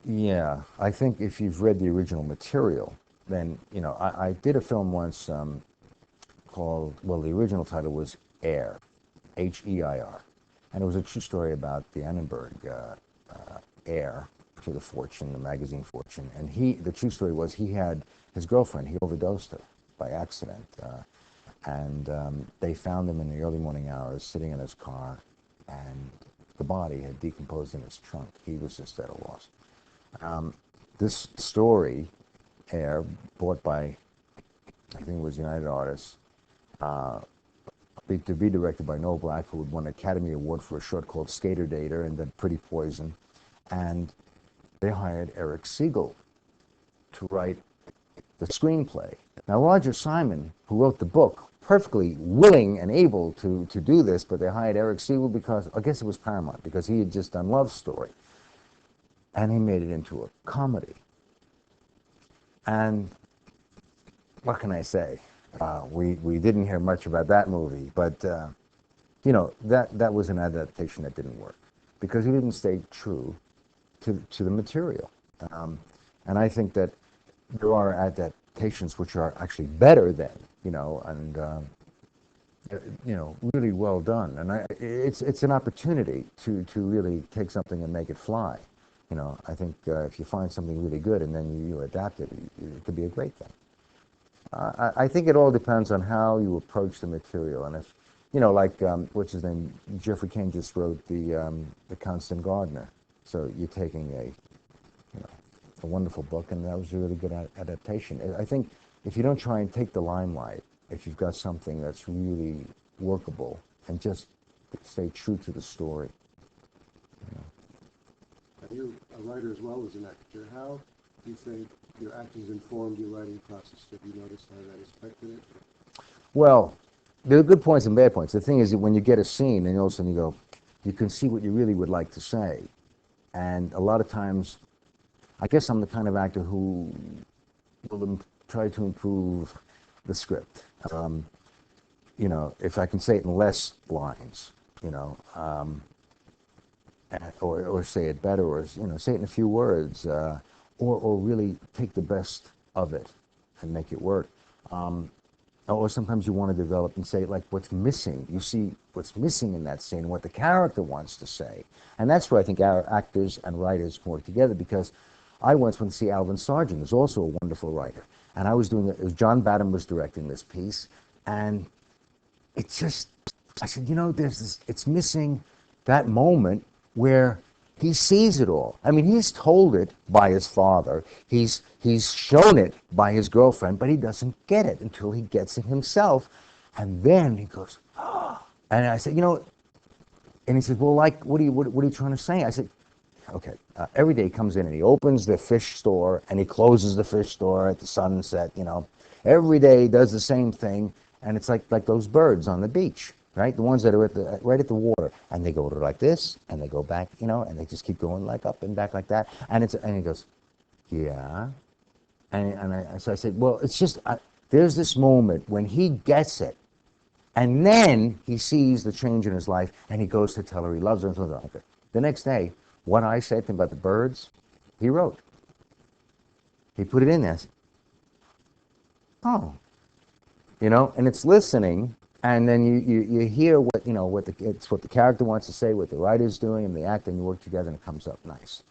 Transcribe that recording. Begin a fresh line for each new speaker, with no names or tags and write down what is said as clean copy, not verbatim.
Yeah, I think if you've read the original material, then, I did a film once called, well, the original title was Air, Heir. And it was a true story about the Annenberg heir to the fortune, the magazine fortune. And the true story was he had his girlfriend, he overdosed her by accident. And they found him in the early morning hours sitting in his car, and the body had decomposed in his trunk. He was just at a loss. This story, Air, bought by, I think it was United Artists, to be directed by Noel Black, who had won an Academy Award for a short called Skater Dater and then Pretty Poison. And they hired Eric Siegel to write the screenplay. Now, Roger Simon, who wrote the book, perfectly willing and able to do this, but they hired Eric Siegel because, I guess it was Paramount, because he had just done Love Story. And he made it into a comedy. And what can I say? We didn't hear much about that movie, but that was an adaptation that didn't work because he didn't stay true to the material. And I think that there are adaptations which are actually better than, and really well done. And it's an opportunity to really take something and make it fly. I think if you find something really good and then you adapt it, it could be a great thing. I think it all depends on how you approach the material, and if, like what's his name, Jeffrey Kane just wrote the Constant Gardener. So you're taking a wonderful book, and that was a really good adaptation. I think if you don't try and take the limelight, if you've got something that's really workable, and just stay true to the story.
You're a writer as well as an actor. How do you think your acting has informed your writing process? Have you noticed how that has affected it?
Well, there are good points and bad points. The thing is that when you get a scene and all of a sudden you can see what you really would like to say. And a lot of times, I guess I'm the kind of actor who will try to improve the script. If I can say it in less lines, or say it better, or say it in a few words, or really take the best of it and make it work. Or sometimes you want to develop and say, like, what's missing. You see what's missing in that scene, what the character wants to say. And that's where I think our actors and writers work together, because I once went to see Alvin Sargent, who's also a wonderful writer. And I was doing it, John Badham was directing this piece. And it's just, I said, it's missing that moment where he sees it all. I mean, he's told it by his father. He's shown it by his girlfriend, but he doesn't get it until he gets it himself. And then he goes, ah. And I said, and he said, well, like, what are you trying to say? I said, okay, every day he comes in and he opens the fish store and he closes the fish store at the sunset, Every day he does the same thing, and it's like those birds on the beach. Right, the ones that are right at the water, and they go like this, and they go back, and they just keep going like up and back like that, and he goes, yeah, so I said, well, it's just there's this moment when he gets it, and then he sees the change in his life, and he goes to tell her he loves her, and so on. Okay. The next day, what I said to him about the birds, he wrote, he put it in there. Oh, and it's listening. And then you hear what it's what the character wants to say, what the writer's doing, and the actor, and you work together, and it comes up nice.